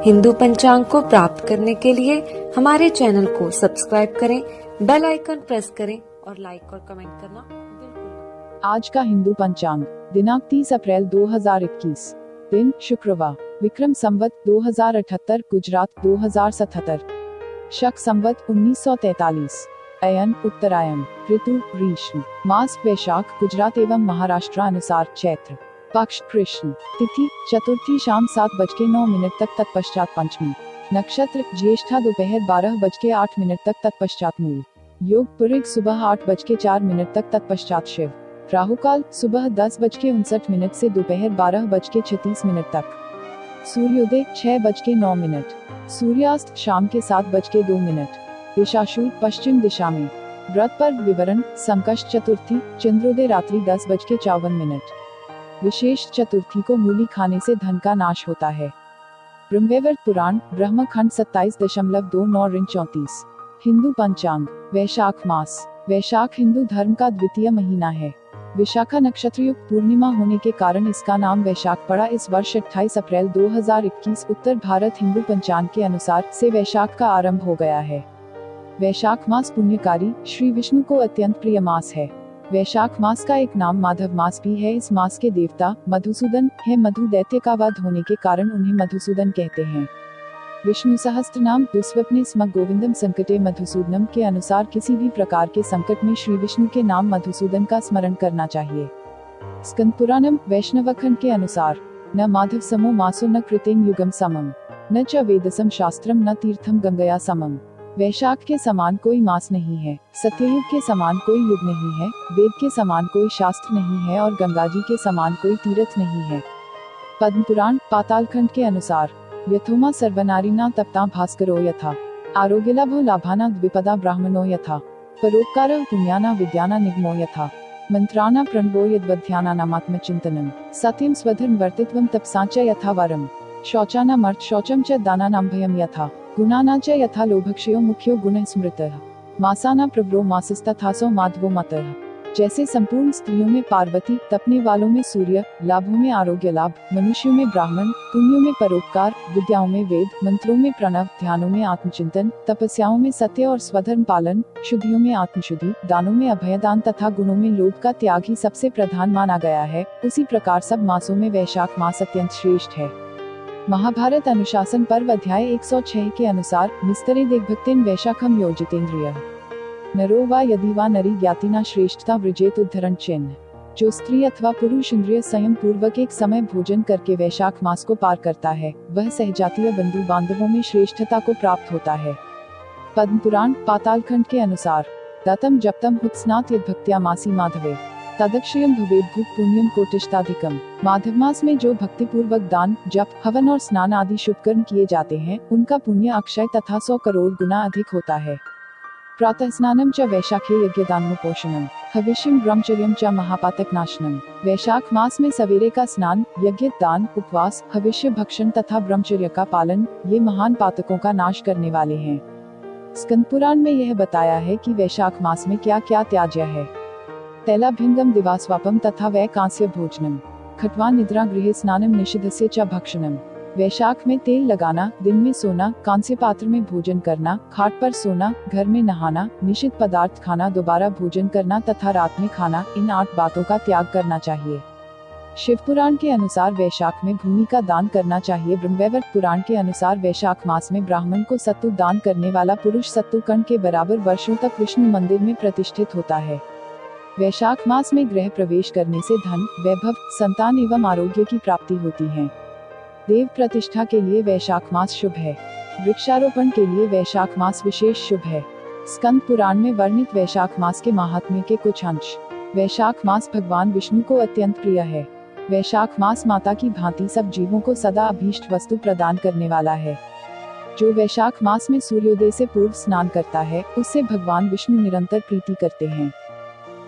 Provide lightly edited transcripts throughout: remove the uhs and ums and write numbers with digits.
हिंदू पंचांग को प्राप्त करने के लिए हमारे चैनल को सब्सक्राइब करें, बेल आइकन प्रेस करें और लाइक और कमेंट करना बिल्कुल न भूलें। आज का हिंदू पंचांग दिनांक 30 अप्रैल 2021, दिन शुक्रवार, विक्रम संवत 2078, गुजरात 2077, शक संवत 1943, अयन उत्तरायण, ऋतु ग्रीष्म, मास वैशाख गुजरात एवं महाराष्ट्र अनुसार चैत्र, पक्ष कृष्ण, तिथि चतुर्थी शाम 7:09 तक तत्पश्चात पंचमी, नक्षत्र ज्येष्ठा दोपहर 12:08 तक तत्पश्चात मूल, योग पुरुष सुबह 8:04 तक तत्पश्चात शिव, राहुकाल सुबह 10:59 से दोपहर 12:36 तक, सूर्योदय 6:09, सूर्यास्त शाम के 7:02, दिशाशूल पश्चिम दिशा में, व्रत पर्व विवरण संकष्ट चतुर्थी चंद्रोदय रात्रि 10:54, विशेष चतुर्थी को मूली खाने से धन का नाश होता है। ब्रह्मवैवर्त पुराण ब्रह्मखंड 27.29-34। हिंदू पंचांग वैशाख मास, वैशाख हिंदू धर्म का द्वितीय महीना है। विशाखा नक्षत्रयुक्त पूर्णिमा होने के कारण इसका नाम वैशाख पड़ा। इस वर्ष 28 अप्रैल 2021 उत्तर भारत हिंदू पंचांग के अनुसार से वैशाख का आरंभ हो गया है। वैशाख मास पुण्यकारी श्री विष्णु को अत्यंत प्रिय मास है। वैशाख मास का एक नाम माधव मास भी है। इस मास के देवता मधुसूदन है। मधु दैत्य का वध होने के कारण उन्हें मधुसूदन कहते हैं। विष्णु सहस्त्र नाम दुस्वप्ने स्म गोविंदम संकटे मधुसूदनम के अनुसार किसी भी प्रकार के संकट में श्री विष्णु के नाम मधुसूदन का स्मरण करना चाहिए। स्कंद पुराणम वैष्णवखंड के अनुसार न माधव समो मासो न कृतेन युगम समम न च वेदसम शास्त्रम न तीर्थम गंगया समम। वैशाख के समान कोई मास नहीं है, सत्ययुग के समान कोई युग नहीं है, वेद के समान कोई शास्त्र नहीं है और गंगा जी के समान कोई तीर्थ नहीं है। पद्म पुराण पातालखंड के अनुसार यथोमा सर्वनारीना तप्ता भास्करो यथा आरोग्यलाभो लाभाना द्विपदा ब्राह्मणो यथा परोपकारः पुण्याना विद्याना निगमो यथा मंत्राणा प्रणवो यद्वध्यानानामात्मचिन्तनं सत्यं स्वधर्म वर्तित्वं तपसा च यथा वरम शौचानामर्थ शौचं च दानानां भयं यथा गुणाना च यथा लोभक्षयो मुख्यो गुणः स्मृतः मासाना प्रवरो मासस्तथासो माधवो मतः। जैसे संपूर्ण स्त्रियों में पार्वती, तपने वालों में सूर्य, लाभों में आरोग्य लाभ, मनुष्यों में ब्राह्मण, पुण्यों में परोपकार, विद्याओं में वेद, मंत्रों में प्रणव, ध्यानों में आत्मचिंतन, तपस्याओं में सत्य और स्वधर्म पालन, शुद्धियों में आत्मशुद्धि, दानों में अभयदान तथा गुणों में लोभ का त्याग ही सबसे प्रधान माना गया है। उसी प्रकार सब मासों में वैशाख मास अत्यंत श्रेष्ठ है। महाभारत अनुशासन पर्व अध्याय 106 के अनुसार निस्तरे देवभक्तेन वैशाखम योजितेन्द्रियः नरो वा यदि वा नरी ज्ञातिना श्रेष्ठता वृजेत उद्धरण चिन्ह। जो स्त्री अथवा पुरुष इंद्रिय संयम पूर्वक एक समय भोजन करके वैशाख मास को पार करता है, वह सहजातीय बंधु बांधवों में श्रेष्ठता को प्राप्त होता है। पद्म पुराण पातालखंड के अनुसार दत्तम जप्तम हुत्स्नात यद्भक्त्या मासी माधवे तदक्षयम भवेद भूत पुण्यम कोटिष्टाधिकम। माधव मास में जो भक्ति पूर्वक दान, जप, हवन और स्नान आदि शुभ कर्म किए जाते हैं, उनका पुण्य अक्षय तथा 100 करोड़ गुना अधिक होता है। प्रातः स्नानम च वैशाखे यज्ञदानोपोषणम हविष्यम ब्रह्मचर्यम च महापातक नाशनम। वैशाख मास में सवेरे का स्नान, यज्ञ, दान, उपवास, हविष्य भक्षण तथा ब्रह्मचर्य का पालन ये महान पातकों का नाश करने वाले हैं। स्कंद पुराण में यह बताया है कि वैशाख मास में क्या क्या त्याज्य है। तैलाभ्यंगम दिवास्वापम तथा वै कांस्य भोजनम खट्वा निद्रा गृहे स्नानम निषिद्धस्य च भक्षणम। वैशाख में तेल लगाना, दिन में सोना, कांस्य पात्र में भोजन करना, खाट पर सोना, घर में नहाना, निषिद्ध पदार्थ खाना, दोबारा भोजन करना तथा रात में खाना, इन 8 बातों का त्याग करना चाहिए। शिव पुराण के अनुसार वैशाख में भूमि का दान करना चाहिए। ब्रह्मवैवर्त पुराण के अनुसार वैशाख मास में ब्राह्मण को सत्तु दान करने वाला पुरुष सत्तु कण के बराबर वर्षों तक विष्णु मंदिर में प्रतिष्ठित होता है। वैशाख मास में गृह प्रवेश करने से धन, वैभव, संतान एवं आरोग्य की प्राप्ति होती है। देव प्रतिष्ठा के लिए वैशाख मास शुभ है। वृक्षारोपण के लिए वैशाख मास विशेष शुभ है। स्कंद पुराण में वर्णित वैशाख मास के महात्म्य के कुछ अंश। वैशाख मास भगवान विष्णु को अत्यंत प्रिय है। वैशाख मास माता की भांति सब जीवों को सदा अभीष्ट वस्तु प्रदान करने वाला है। जो वैशाख मास में सूर्योदय से पूर्व स्नान करता है, उससे भगवान विष्णु निरंतर प्रीति करते हैं।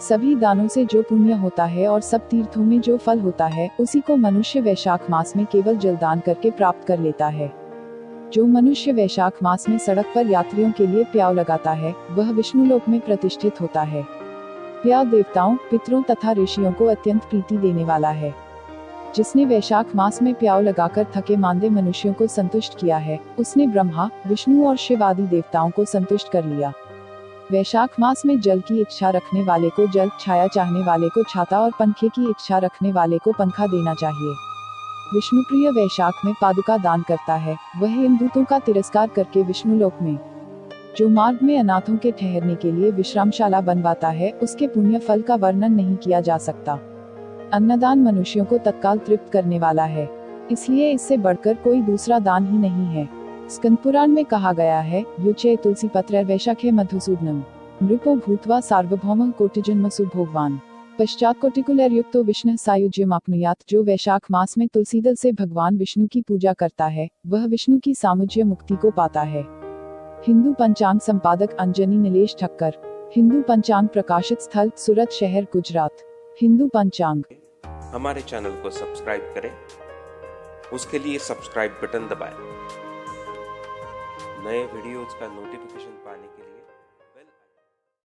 सभी दानों से जो पुण्य होता है और सब तीर्थों में जो फल होता है, उसी को मनुष्य वैशाख मास में केवल जलदान करके प्राप्त कर लेता है। जो मनुष्य वैशाख मास में सड़क पर यात्रियों के लिए प्याव लगाता है, वह विष्णु लोक में प्रतिष्ठित होता है। प्याव देवताओं, पितरों तथा ऋषियों को अत्यंत प्रीति देने वाला है। जिसने वैशाख मास में प्याव लगाकर थके मांदे मनुष्यों को संतुष्ट किया है, उसने ब्रह्मा, विष्णु और शिव आदि देवताओं को संतुष्ट कर लिया। वैशाख मास में जल की इच्छा रखने वाले को जल, छाया चाहने वाले को छाता और पंखे की इच्छा रखने वाले को पंखा देना चाहिए। विष्णुप्रिय वैशाख में पादुका दान करता है, वह हिंदूतों का तिरस्कार करके विष्णुलोक में जो मार्ग में अनाथों के ठहरने के लिए विश्रामशाला बनवाता है, उसके पुण्य फल का वर्णन नहीं किया जा सकता। अन्नदान मनुष्यों को तत्काल तृप्त करने वाला है, इसलिए इससे बढ़कर कोई दूसरा दान ही नहीं है। स्कंद पुराण में कहा गया है, युचे तुलसी पत्र वैशाखे मधुसूदनम नृपो भूत्वा सार्वभौम कोटिजन्मसु भोगवान पश्चात कोटिकुलर युक्तो विष्णु सायुज्यम आपनुयात। जो वैशाख मास में तुलसी दल से भगवान विष्णु की पूजा करता है, वह विष्णु की सामुज्य मुक्ति को पाता है। हिंदू पंचांग संपादक अंजनी नीलेश ठक्कर। हिंदू पंचांग प्रकाशित स्थल सूरत शहर गुजरात। हिंदू पंचांग। हमारे चैनल को सब्सक्राइब करें, उसके लिए सब्सक्राइब बटन दबाएं। नए वीडियोज का नोटिफिकेशन पाने के लिए